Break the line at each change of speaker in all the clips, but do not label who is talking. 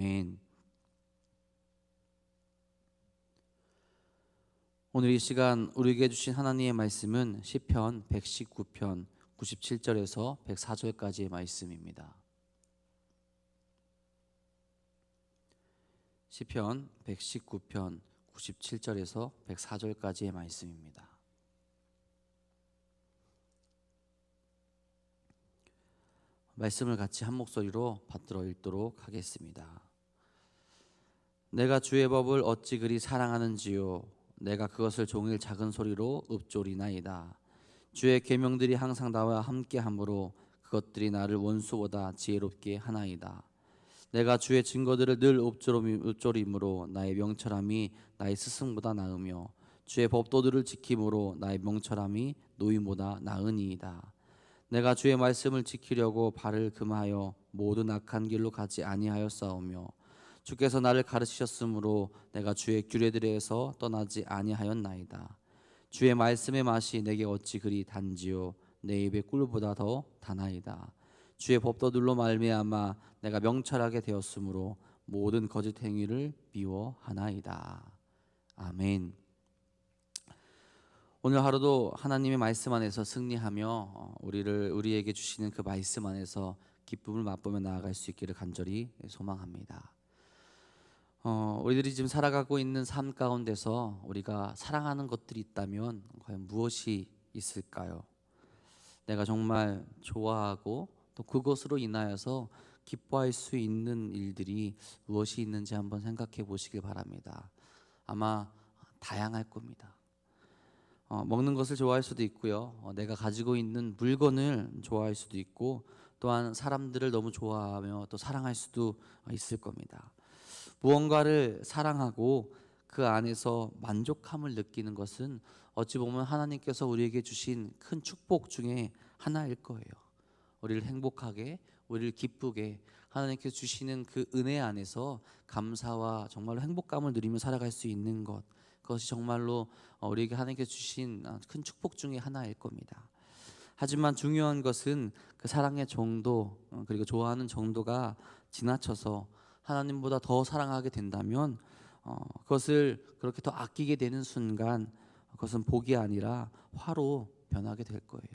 아멘. 오늘 이 시간 우리에게 주신 하나님의 말씀은 시편 119편 97절에서 104절까지의 말씀입니다. 시편 119편 97절에서 104절까지의 말씀입니다. 말씀을 같이 한 목소리로 받들어 읽도록 하겠습니다. 내가 주의 법을 어찌 그리 사랑하는지요. 내가 그것을 종일 작은 소리로 읊조리나이다. 주의 계명들이 항상 나와 함께하므로 그것들이 나를 원수보다 지혜롭게 하나이다. 내가 주의 증거들을 늘 읊조림으로 나의 명철함이 나의 스승보다 나으며 주의 법도들을 지킴으로 나의 명철함이 노임보다 나으니이다. 내가 주의 말씀을 지키려고 발을 금하여 모든 악한 길로 가지 아니하였사오며 주께서 나를 가르치셨으므로 내가 주의 규례들에서 떠나지 아니하였나이다. 주의 말씀의 맛이 내게 어찌 그리 단지요 내 입의 꿀보다 더 다나이다. 주의 법도들로 말미암아 내가 명철하게 되었으므로 모든 거짓 행위를 미워하나이다. 아멘. 오늘 하루도 하나님의 말씀 안에서 승리하며 우리에게 주시는 그 말씀 안에서 기쁨을 맛보며 나아갈 수 있기를 간절히 소망합니다. 우리들이 지금 살아가고 있는 삶 가운데서 우리가 사랑하는 것들이 있다면 과연 무엇이 있을까요? 내가 정말 좋아하고 또 그것으로 인하여서 기뻐할 수 있는 일들이 무엇이 있는지 한번 생각해 보시길 바랍니다. 아마 다양할 겁니다. 먹는 것을 좋아할 수도 있고요. 내가 가지고 있는 물건을 좋아할 수도 있고 또한 사람들을 너무 좋아하며 또 사랑할 수도 있을 겁니다. 무언가를 사랑하고 그 안에서 만족함을 느끼는 것은 어찌 보면 하나님께서 우리에게 주신 큰 축복 중에 하나일 거예요. 우리를 행복하게, 우리를 기쁘게 하나님께서 주시는 그 은혜 안에서 감사와 정말로 행복감을 누리며 살아갈 수 있는 것, 그것이 정말로 우리에게 하나님께서 주신 큰 축복 중에 하나일 겁니다. 하지만 중요한 것은 그 사랑의 정도 그리고 좋아하는 정도가 지나쳐서 하나님보다 더 사랑하게 된다면 그것을 그렇게 더 아끼게 되는 순간 그것은 복이 아니라 화로 변하게 될 거예요.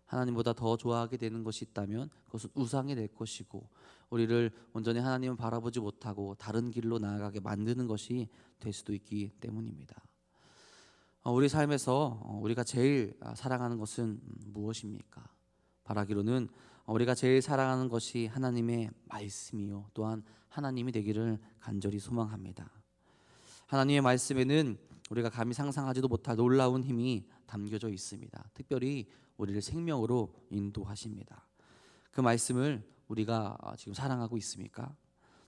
하나님보다 더 좋아하게 되는 것이 있다면 그것은 우상이 될 것이고 우리를 온전히 하나님을 바라보지 못하고 다른 길로 나아가게 만드는 것이 될 수도 있기 때문입니다. 우리 삶에서 우리가 제일 사랑하는 것은 무엇입니까? 바라기로는 우리가 제일 사랑하는 것이 하나님의 말씀이요 또한 하나님이 되기를 간절히 소망합니다. 하나님의 말씀에는 우리가 감히 상상하지도 못할 놀라운 힘이 담겨져 있습니다. 특별히 우리를 생명으로 인도하십니다. 그 말씀을 우리가 지금 사랑하고 있습니까?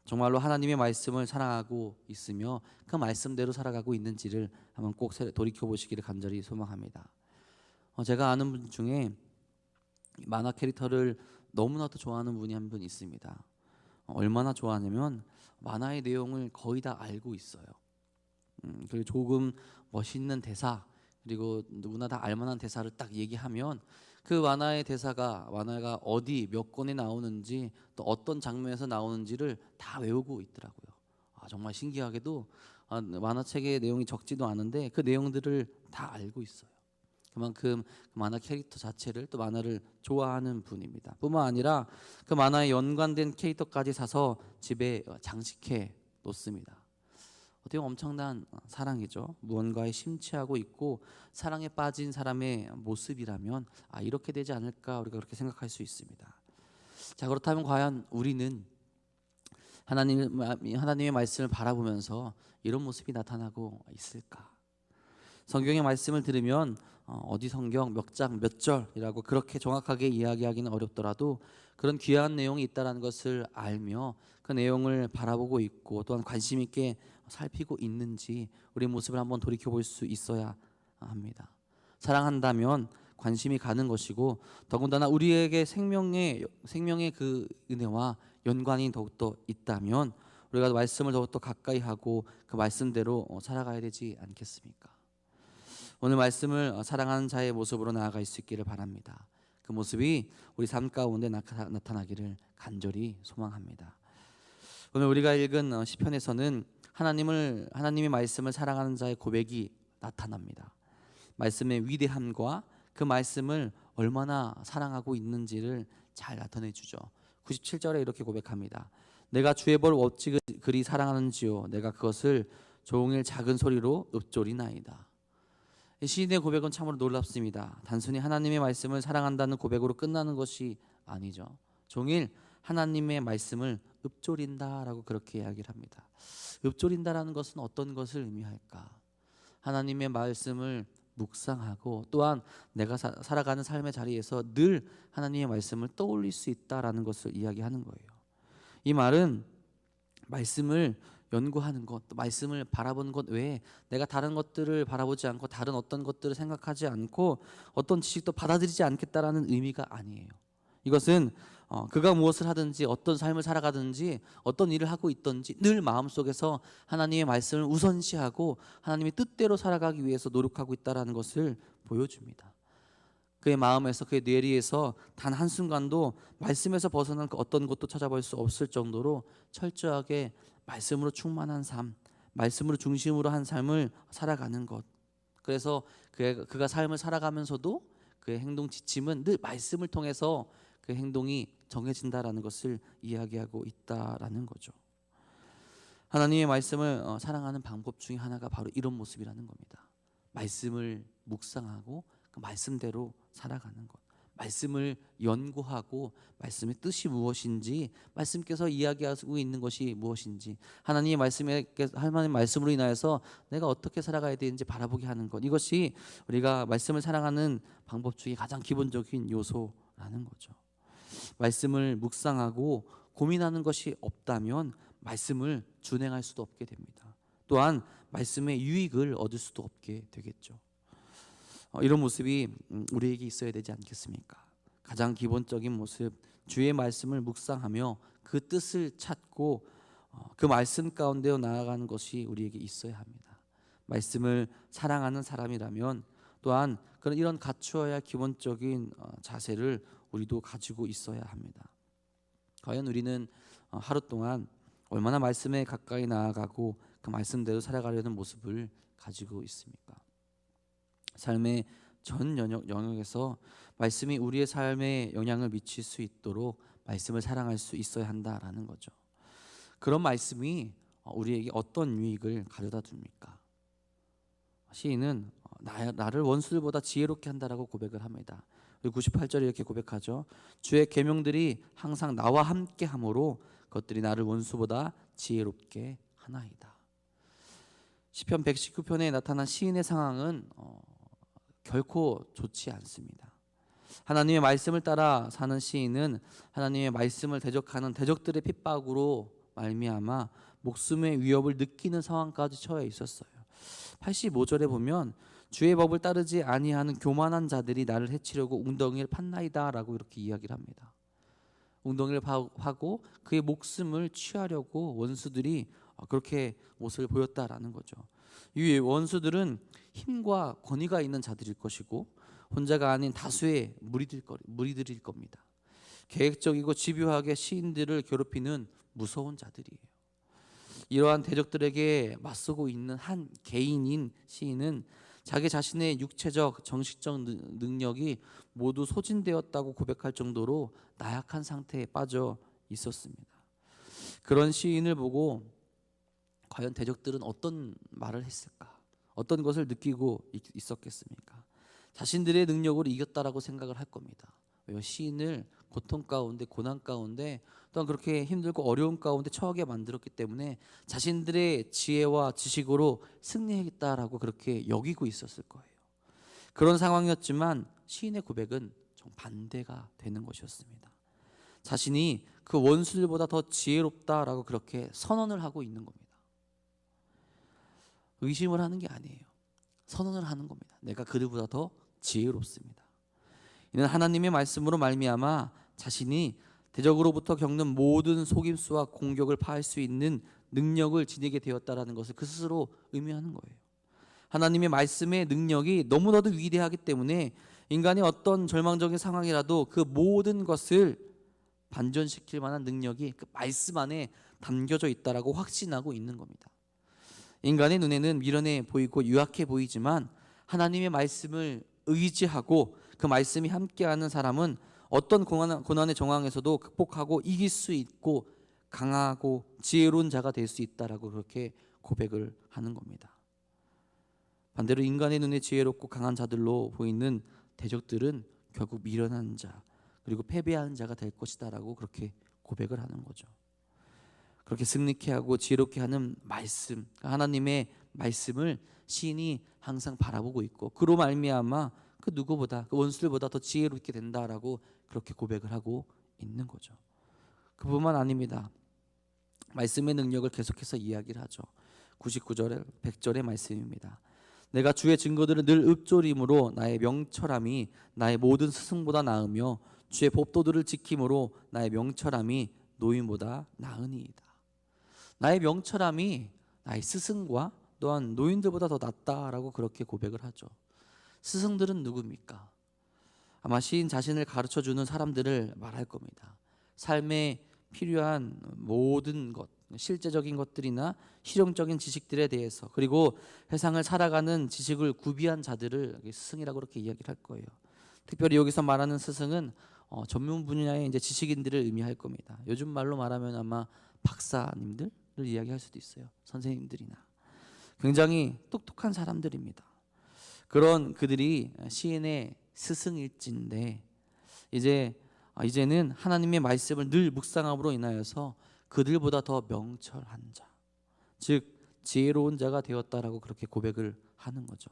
정말로 하나님의 말씀을 사랑하고 있으며 그 말씀대로 살아가고 있는지를 한번 꼭 돌이켜보시기를 간절히 소망합니다. 제가 아는 분 중에 만화 캐릭터를 너무나도 좋아하는 분이 한 분 있습니다. 얼마나 좋아하냐면 만화의 내용을 거의 다 알고 있어요. 그리고 조금 멋있는 대사 그리고 누구나 다 알만한 대사를 딱 얘기하면 그 만화의 대사가 만화가 어디 몇 권에 나오는지 또 어떤 장면에서 나오는지를 다 외우고 있더라고요. 정말 신기하게도 만화책의 내용이 적지도 않은데 그 내용들을 다 알고 있어요. 그만큼 그 만화 캐릭터 자체를 또 만화를 좋아하는 분입니다. 뿐만 아니라 그 만화에 연관된 캐릭터까지 사서 집에 장식해 놓습니다. 어떻게 보면 엄청난 사랑이죠. 무언가에 심취하고 있고 사랑에 빠진 사람의 모습이라면 이렇게 되지 않을까 우리가 그렇게 생각할 수 있습니다. 자, 그렇다면 과연 우리는 하나님의 말씀을 바라보면서 이런 모습이 나타나고 있을까? 성경의 말씀을 들으면 어디 성경 몇 장 몇 절이라고 그렇게 정확하게 이야기하기는 어렵더라도 그런 귀한 내용이 있다는 것을 알며 그 내용을 바라보고 있고 또한 관심 있게 살피고 있는지 우리의 모습을 한번 돌이켜볼 수 있어야 합니다. 사랑한다면 관심이 가는 것이고 더군다나 우리에게 생명의 그 은혜와 연관이 더욱더 있다면 우리가 말씀을 더욱더 가까이 하고 그 말씀대로 살아가야 되지 않겠습니까? 오늘 말씀을 사랑하는 자의 모습으로 나아갈 수 있기를 바랍니다. 그 모습이 우리 삶 가운데 나타나기를 간절히 소망합니다. 오늘 우리가 읽은 시편에서는 하나님의 말씀을 사랑하는 자의 고백이 나타납니다. 말씀의 위대함과 그 말씀을 얼마나 사랑하고 있는지를 잘 나타내 주죠. 97절에 이렇게 고백합니다. 내가 주의 벌 어찌 그리 사랑하는지요, 내가 그것을 종일 작은 소리로 읊조리나이다. 시인의 고백은 참으로 놀랍습니다. 단순히 하나님의 말씀을 사랑한다는 고백으로 끝나는 것이 아니죠. 종일 하나님의 말씀을 읊조린다라고 그렇게 이야기를 합니다. 읊조린다라는 것은 어떤 것을 의미할까? 하나님의 말씀을 묵상하고 또한 내가 살아가는 삶의 자리에서 늘 하나님의 말씀을 떠올릴 수 있다라는 것을 이야기하는 거예요. 이 말은 말씀을 연구하는 것, 말씀을 바라보는 것 외에 내가 다른 것들을 바라보지 않고 다른 어떤 것들을 생각하지 않고 어떤 지식도 받아들이지 않겠다라는 의미가 아니에요. 이것은 그가 무엇을 하든지 어떤 삶을 살아가든지 어떤 일을 하고 있든지 늘 마음속에서 하나님의 말씀을 우선시하고 하나님의 뜻대로 살아가기 위해서 노력하고 있다는 것을 보여줍니다. 그의 마음에서 그의 뇌리에서 단 한순간도 말씀에서 벗어난 그 어떤 것도 찾아볼 수 없을 정도로 철저하게 말씀으로 충만한 삶, 말씀으로 중심으로 한 삶을 살아가는 것. 그래서 그가 삶을 살아가면서도 그의 행동 지침은 늘 말씀을 통해서 그 행동이 정해진다라는 것을 이야기하고 있다라는 거죠. 하나님의 말씀을 사랑하는 방법 중에 하나가 바로 이런 모습이라는 겁니다. 말씀을 묵상하고 그 말씀대로 살아가는 것, 말씀을 연구하고 말씀의 뜻이 무엇인지, 말씀께서 이야기하고 있는 것이 무엇인지, 하나님의 말씀으로 인하여서 내가 어떻게 살아가야 되는지 바라보게 하는 것, 이것이 우리가 말씀을 사랑하는 방법 중에 가장 기본적인 요소라는 거죠. 말씀을 묵상하고 고민하는 것이 없다면 말씀을 준행할 수도 없게 됩니다. 또한 말씀의 유익을 얻을 수도 없게 되겠죠. 이런 모습이 우리에게 있어야 되지 않겠습니까? 가장 기본적인 모습, 주의 말씀을 묵상하며 그 뜻을 찾고 그 말씀 가운데로 나아가는 것이 우리에게 있어야 합니다. 말씀을 사랑하는 사람이라면 또한 이런 갖추어야 할 기본적인 자세를 우리도 가지고 있어야 합니다. 과연 우리는 하루 동안 얼마나 말씀에 가까이 나아가고 그 말씀대로 살아가려는 모습을 가지고 있습니까? 삶의 전 영역에서 말씀이 우리의 삶에 영향을 미칠 수 있도록 말씀을 사랑할 수 있어야 한다라는 거죠. 그런 말씀이 우리에게 어떤 유익을 가져다 줍니까? 시인은 나를 원수들보다 지혜롭게 한다라고 고백을 합니다. 98절에 이렇게 고백하죠. 주의 계명들이 항상 나와 함께 함으로 그것들이 나를 원수보다 지혜롭게 하나이다. 시편 119편에 나타난 시인의 상황은 결코 좋지 않습니다. 하나님의 말씀을 따라 사는 시인은 하나님의 말씀을 대적하는 대적들의 핍박으로 말미암아 목숨의 위협을 느끼는 상황까지 처해 있었어요. 85절에 보면 주의 법을 따르지 아니하는 교만한 자들이 나를 해치려고 웅덩이를 팠나이다라고 이렇게 이야기를 합니다. 웅덩이를 파고 그의 목숨을 취하려고 원수들이 그렇게 모습을 보였다라는 거죠. 이 원수들은 힘과 권위가 있는 자들일 것이고 혼자가 아닌 다수의 무리들일 겁니다. 계획적이고 집요하게 시인들을 괴롭히는 무서운 자들이에요. 이러한 대적들에게 맞서고 있는 한 개인인 시인은 자기 자신의 육체적, 정신적 능력이 모두 소진되었다고 고백할 정도로 나약한 상태에 빠져 있었습니다. 그런 시인을 보고 과연 대적들은 어떤 말을 했을까? 어떤 것을 느끼고 있었겠습니까? 자신들의 능력으로 이겼다라고 생각을 할 겁니다. 왜요? 시인을 고통 가운데, 고난 가운데, 또한 그렇게 힘들고 어려운 가운데 처하게 만들었기 때문에 자신들의 지혜와 지식으로 승리하겠다라고 그렇게 여기고 있었을 거예요. 그런 상황이었지만 시인의 고백은 정반대가 되는 것이었습니다. 자신이 그 원수들보다 더 지혜롭다라고 그렇게 선언을 하고 있는 겁니다. 의심을 하는 게 아니에요. 선언을 하는 겁니다. 내가 그들보다 더 지혜롭습니다. 이는 하나님의 말씀으로 말미암아 자신이 대적으로부터 겪는 모든 속임수와 공격을 파할 수 있는 능력을 지니게 되었다라는 것을 그 스스로 의미하는 거예요. 하나님의 말씀의 능력이 너무나도 위대하기 때문에 인간의 어떤 절망적인 상황이라도 그 모든 것을 반전시킬 만한 능력이 그 말씀 안에 담겨져 있다라고 확신하고 있는 겁니다. 인간의 눈에는 미련해 보이고 유약해 보이지만 하나님의 말씀을 의지하고 그 말씀이 함께하는 사람은 어떤 고난의 정황에서도 극복하고 이길 수 있고 강하고 지혜로운 자가 될 수 있다라고 그렇게 고백을 하는 겁니다. 반대로 인간의 눈에 지혜롭고 강한 자들로 보이는 대적들은 결국 미련한 자 그리고 패배하는 자가 될 것이다라고 그렇게 고백을 하는 거죠. 그렇게 승리케 하고 지혜롭게 하는 말씀, 하나님의 말씀을 시인이 항상 바라보고 있고 그로 말미암아 그 누구보다 그 원수들보다 더 지혜롭게 된다라고 그렇게 고백을 하고 있는 거죠. 그뿐만 아닙니다. 말씀의 능력을 계속해서 이야기를 하죠. 99절 100절의 말씀입니다. 내가 주의 증거들을 늘 읊조림으로 나의 명철함이 나의 모든 스승보다 나으며 주의 법도들을 지킴으로 나의 명철함이 노인보다 나으니이다. 나의 명철함이 나의 스승과 또한 노인들보다 더 낫다라고 그렇게 고백을 하죠. 스승들은 누굽니까? 아마 시인 자신을 가르쳐주는 사람들을 말할 겁니다. 삶에 필요한 모든 것, 실제적인 것들이나 실용적인 지식들에 대해서 그리고 세상을 살아가는 지식을 구비한 자들을 스승이라고 그렇게 이야기를 할 거예요. 특별히 여기서 말하는 스승은 전문 분야의 이제 지식인들을 의미할 겁니다. 요즘 말로 말하면 아마 박사님들을 이야기할 수도 있어요. 선생님들이나 굉장히 똑똑한 사람들입니다. 그런 그들이 시인의 스승일진데 이제는 하나님의 말씀을 늘 묵상함으로 인하여서 그들보다 더 명철한 자, 즉 지혜로운 자가 되었다라고 그렇게 고백을 하는 거죠.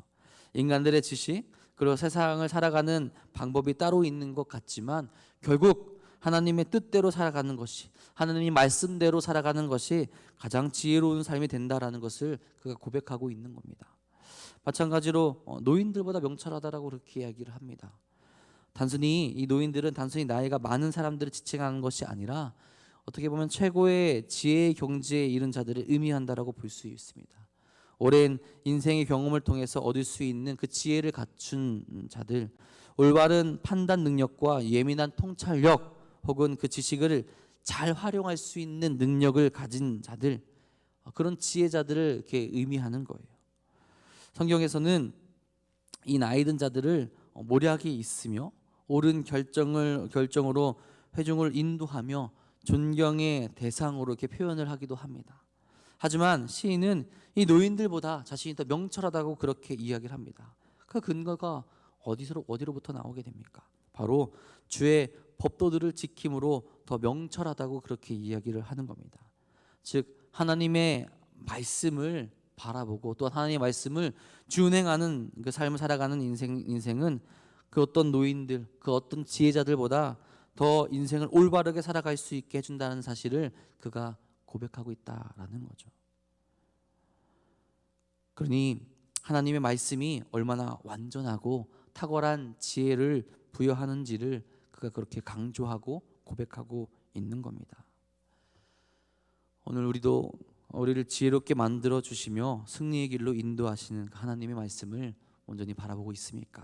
인간들의 지식 그리고 세상을 살아가는 방법이 따로 있는 것 같지만 결국 하나님의 뜻대로 살아가는 것이 하나님의 말씀대로 살아가는 것이 가장 지혜로운 삶이 된다라는 것을 그가 고백하고 있는 겁니다. 마찬가지로 노인들보다 명철하다라고 그렇게 이야기를 합니다. 단순히 이 노인들은 단순히 나이가 많은 사람들을 지칭하는 것이 아니라 어떻게 보면 최고의 지혜의 경지에 이른 자들을 의미한다라고 볼 수 있습니다. 오랜 인생의 경험을 통해서 얻을 수 있는 그 지혜를 갖춘 자들, 올바른 판단 능력과 예민한 통찰력 혹은 그 지식을 잘 활용할 수 있는 능력을 가진 자들, 그런 지혜자들을 이렇게 의미하는 거예요. 성경에서는 이 나이 든 자들을 모략이 있으며 옳은 결정으로 회중을 인도하며 존경의 대상으로 이렇게 표현을 하기도 합니다. 하지만 시인은 이 노인들보다 자신이 더 명철하다고 그렇게 이야기를 합니다. 그 근거가 어디로부터 나오게 됩니까? 바로 주의 법도들을 지킴으로 더 명철하다고 그렇게 이야기를 하는 겁니다. 즉 하나님의 말씀을 바라보고 또 하나님의 말씀을 준행하는 그 삶을 살아가는 인생은 그 어떤 노인들, 그 어떤 지혜자들보다 더 인생을 올바르게 살아갈 수 있게 해준다는 사실을 그가 고백하고 있다라는 거죠. 그러니 하나님의 말씀이 얼마나 완전하고 탁월한 지혜를 부여하는지를 그가 그렇게 강조하고 고백하고 있는 겁니다. 오늘 우리를 지혜롭게 만들어 주시며 승리의 길로 인도하시는 하나님의 말씀을 온전히 바라보고 있습니까?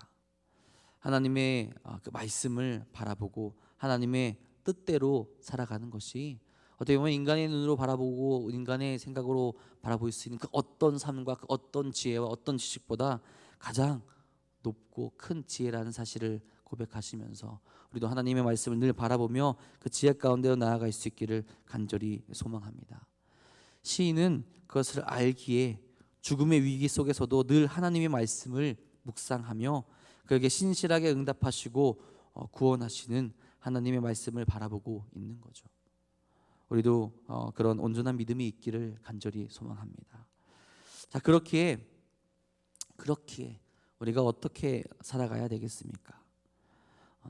하나님의 그 말씀을 바라보고 하나님의 뜻대로 살아가는 것이 어떻게 보면 인간의 눈으로 바라보고 인간의 생각으로 바라볼 수 있는 그 어떤 삶과 그 어떤 지혜와 어떤 지식보다 가장 높고 큰 지혜라는 사실을 고백하시면서 우리도 하나님의 말씀을 늘 바라보며 그 지혜 가운데로 나아갈 수 있기를 간절히 소망합니다. 시인은 그것을 알기에 죽음의 위기 속에서도 늘 하나님의 말씀을 묵상하며 그에게 신실하게 응답하시고 구원하시는 하나님의 말씀을 바라보고 있는 거죠. 우리도 그런 온전한 믿음이 있기를 간절히 소망합니다. 자, 그렇기에 우리가 어떻게 살아가야 되겠습니까?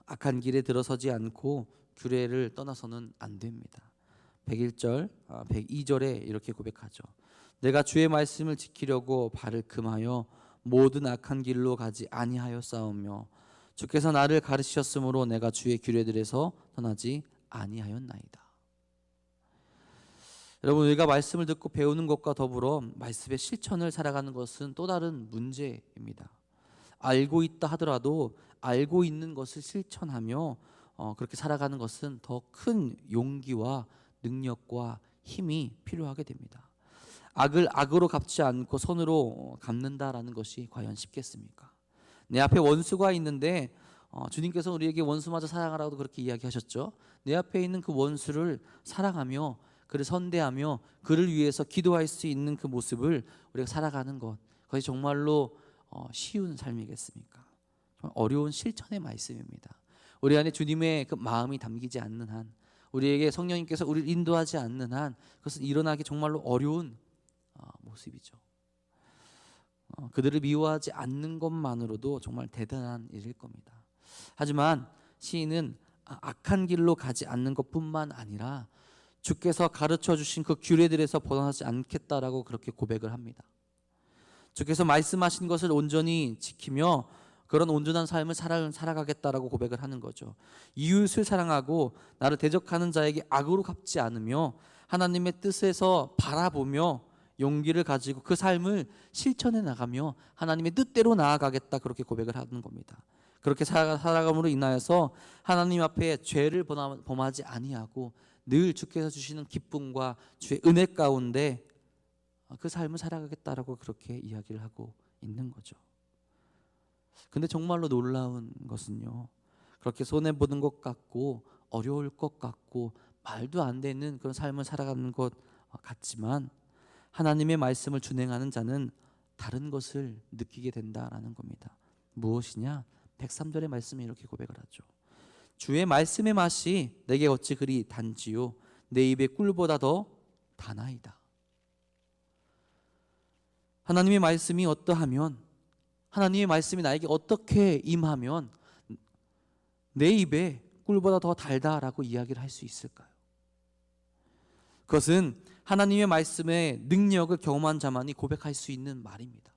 악한 길에 들어서지 않고 규례를 떠나서는 안 됩니다. 101절, 102절에 이렇게 고백하죠. 내가 주의 말씀을 지키려고 발을 금하여 모든 악한 길로 가지 아니하였사오며 주께서 나를 가르치셨으므로 내가 주의 규례들에서 떠나지 아니하였나이다. 여러분, 우리가 말씀을 듣고 배우는 것과 더불어 말씀의 실천을 살아가는 것은 또 다른 문제입니다. 알고 있다 하더라도 알고 있는 것을 실천하며 그렇게 살아가는 것은 더 큰 용기와 능력과 힘이 필요하게 됩니다. 악을 악으로 갚지 않고 선으로 갚는다라는 것이 과연 쉽겠습니까? 내 앞에 원수가 있는데 주님께서 우리에게 원수마저 사랑하라고 그렇게 이야기하셨죠. 내 앞에 있는 그 원수를 사랑하며 그를 선대하며 그를 위해서 기도할 수 있는 그 모습을 우리가 살아가는 것, 그것이 정말로 쉬운 삶이겠습니까? 정말 어려운 실천의 말씀입니다. 우리 안에 주님의 그 마음이 담기지 않는 한, 우리에게 성령님께서 우리를 인도하지 않는 한, 그것은 일어나기 정말로 어려운 모습이죠. 그들을 미워하지 않는 것만으로도 정말 대단한 일일 겁니다. 하지만 시인은 악한 길로 가지 않는 것뿐만 아니라 주께서 가르쳐 주신 그 규례들에서 벗어나지 않겠다라고 그렇게 고백을 합니다. 주께서 말씀하신 것을 온전히 지키며 그런 온전한 삶을 살아가겠다라고 고백을 하는 거죠. 이웃을 사랑하고 나를 대적하는 자에게 악으로 갚지 않으며 하나님의 뜻에서 바라보며 용기를 가지고 그 삶을 실천해 나가며 하나님의 뜻대로 나아가겠다, 그렇게 고백을 하는 겁니다. 그렇게 살아감으로 인하여서 하나님 앞에 죄를 범하지 아니하고 늘 주께서 주시는 기쁨과 주의 은혜 가운데 그 삶을 살아가겠다라고 그렇게 이야기를 하고 있는 거죠. 근데 정말로 놀라운 것은요, 그렇게 손해보는 것 같고 어려울 것 같고 말도 안 되는 그런 삶을 살아가는 것 같지만 하나님의 말씀을 준행하는 자는 다른 것을 느끼게 된다라는 겁니다. 무엇이냐? 103절의 말씀에 이렇게 고백을 하죠. 주의 말씀의 맛이 내게 어찌 그리 단지요 내 입의 꿀보다 더 다나이다. 하나님의 말씀이 어떠하면, 하나님의 말씀이 나에게 어떻게 임하면 내 입에 꿀보다 더 달다라고 이야기를 할 수 있을까요? 그것은 하나님의 말씀의 능력을 경험한 자만이 고백할 수 있는 말입니다.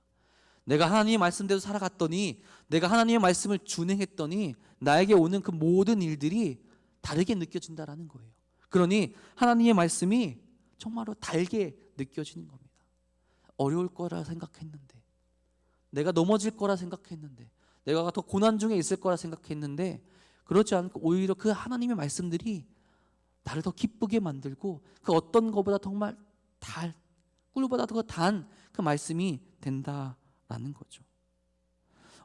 내가 하나님의 말씀대로 살아갔더니, 내가 하나님의 말씀을 준행했더니 나에게 오는 그 모든 일들이 다르게 느껴진다라는 거예요. 그러니 하나님의 말씀이 정말로 달게 느껴지는 겁니다. 어려울 거라 생각했는데, 내가 넘어질 거라 생각했는데, 내가 더 고난 중에 있을 거라 생각했는데, 그렇지 않고 오히려 그 하나님의 말씀들이 나를 더 기쁘게 만들고 그 어떤 것보다 정말 꿀보다 더 단 그 말씀이 된다라는 거죠.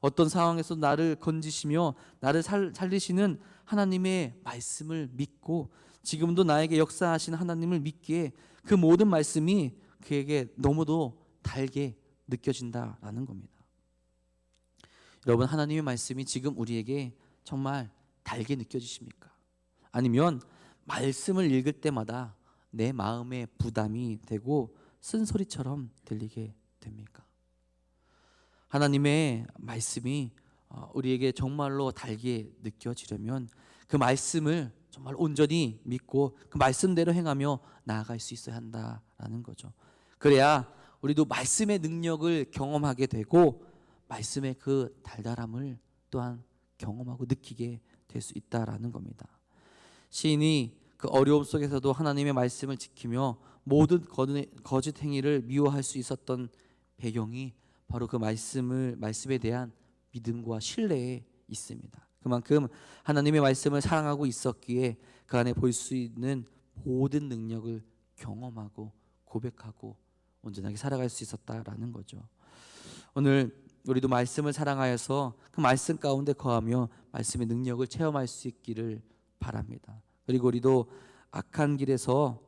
어떤 상황에서 나를 건지시며 나를 살리시는 하나님의 말씀을 믿고 지금도 나에게 역사하시는 하나님을 믿기에 그 모든 말씀이 그에게 너무도 달게 느껴진다라는 겁니다. 여러분, 하나님의 말씀이 지금 우리에게 정말 달게 느껴지십니까? 아니면 말씀을 읽을 때마다 내 마음에 부담이 되고 쓴소리처럼 들리게 됩니까? 하나님의 말씀이 우리에게 정말로 달게 느껴지려면 그 말씀을 정말 온전히 믿고 그 말씀대로 행하며 나아갈 수 있어야 한다라는 거죠. 그래야 우리도 말씀의 능력을 경험하게 되고 말씀의 그 달달함을 또한 경험하고 느끼게 될 수 있다라는 겁니다. 시인이 그 어려움 속에서도 하나님의 말씀을 지키며 모든 거짓 행위를 미워할 수 있었던 배경이 바로 그 말씀에 대한 믿음과 신뢰에 있습니다. 그만큼 하나님의 말씀을 사랑하고 있었기에 그 안에 볼 수 있는 모든 능력을 경험하고 고백하고 온전하게 살아갈 수 있었다라는 거죠. 오늘 우리도 말씀을 사랑하여서 그 말씀 가운데 거하며 말씀의 능력을 체험할 수 있기를 바랍니다. 그리고 우리도 악한 길에서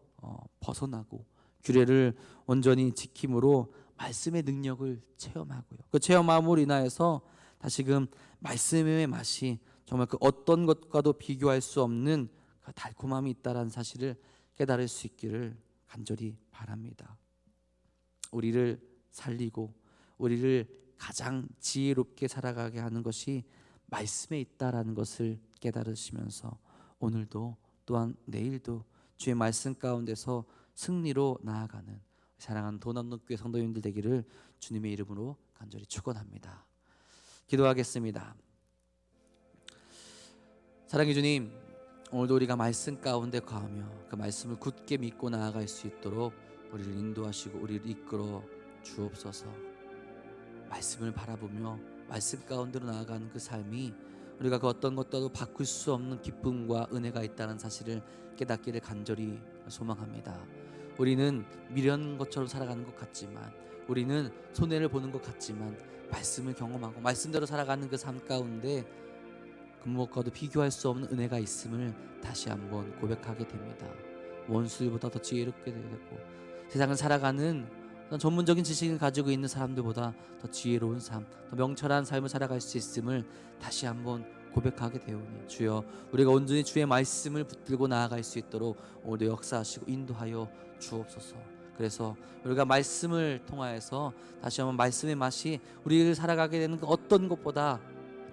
벗어나고 규례를 온전히 지킴으로 말씀의 능력을 체험하고요. 그 체험함으로 인하여서 다시금 말씀의 맛이 정말 그 어떤 것과도 비교할 수 없는 그 달콤함이 있다라는 사실을 깨달을 수 있기를 간절히 바랍니다. 우리를 살리고 우리를 가장 지혜롭게 살아가게 하는 것이 말씀에 있다라는 것을 깨달으시면서 오늘도 또한 내일도 주의 말씀 가운데서 승리로 나아가는 사랑하는 도남동교회 성도님들 되기를 주님의 이름으로 간절히 축원합니다. 기도하겠습니다. 사랑의 주님, 오늘도 우리가 말씀 가운데 거하며 그 말씀을 굳게 믿고 나아갈 수 있도록 우리를 인도하시고 우리를 이끌어 주옵소서. 말씀을 바라보며 말씀 가운데로 나아가는 그 삶이 우리가 그 어떤 것과도 바꿀 수 없는 기쁨과 은혜가 있다는 사실을 깨닫기를 간절히 소망합니다. 우리는 미련 것처럼 살아가는 것 같지만, 우리는 손해를 보는 것 같지만, 말씀을 경험하고 말씀대로 살아가는 그 삶 가운데 그 무엇과도 비교할 수 없는 은혜가 있음을 다시 한번 고백하게 됩니다. 원수들보다 더 지혜롭게 되고, 세상을 살아가는 어떤 전문적인 지식을 가지고 있는 사람들보다 더 지혜로운 삶, 더 명철한 삶을 살아갈 수 있음을 다시 한번 고백하게 되오니, 주여, 우리가 온전히 주의 말씀을 붙들고 나아갈 수 있도록 오늘도 역사하시고 인도하여 주옵소서. 그래서 우리가 말씀을 통하여서 다시 한번 말씀의 맛이 우리를 살아가게 되는 그 어떤 것보다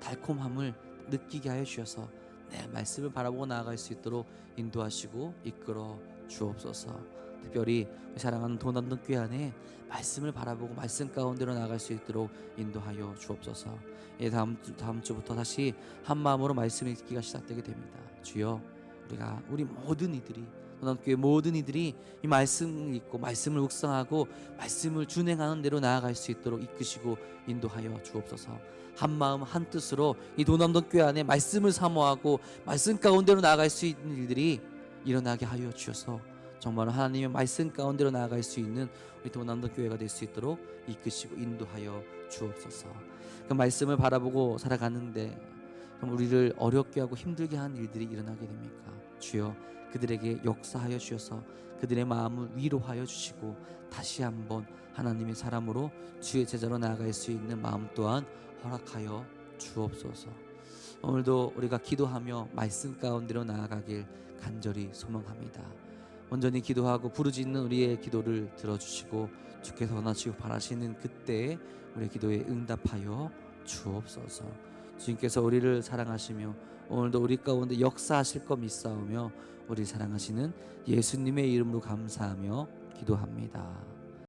달콤함을 느끼게 하여 주셔서 내 말씀을 바라보고 나아갈 수 있도록 인도하시고 이끌어 주옵소서. 특별히 사랑하는 돈 없는 교회 안에 말씀을 바라보고 말씀 가운데로 나아갈 수 있도록 인도하여 주옵소서. 다음 주부터 다시 한 마음으로 말씀을 읽기가 시작되게 됩니다. 주여, 우리 모든 이들이, 교회 모든 이들이 이 말씀을 읽고 말씀을 묵상하고 말씀을 준행하는 대로 나아갈 수 있도록 이끄시고 인도하여 주옵소서. 한 마음 한 뜻으로 이 도남동 교회 안에 말씀을 사모하고 말씀 가운데로 나아갈 수 있는 일들이 일어나게 하여 주셔서 정말 하나님의 말씀 가운데로 나아갈 수 있는 우리 도남동 교회가 될 수 있도록 이끄시고 인도하여 주옵소서. 그 말씀을 바라보고 살아가는데 그럼 우리를 어렵게 하고 힘들게 하는 일들이 일어나게 됩니까? 주여, 그들에게 역사하여 주셔서 그들의 마음을 위로하여 주시고 다시 한번 하나님의 사람으로 주의 제자로 나아갈 수 있는 마음 또한 허락하여 주옵소서. 오늘도 우리가 기도하며 말씀 가운데로 나아가길 간절히 소망합니다. 온전히 기도하고 부르짖는 우리의 기도를 들어주시고 주께서 원하시고 바라시는 그때에 우리의 기도에 응답하여 주옵소서. 주님께서 우리를 사랑하시며 오늘도 우리 가운데 역사하실 것 믿사오며 우리 사랑하시는 예수님의 이름으로 감사하며 기도합니다.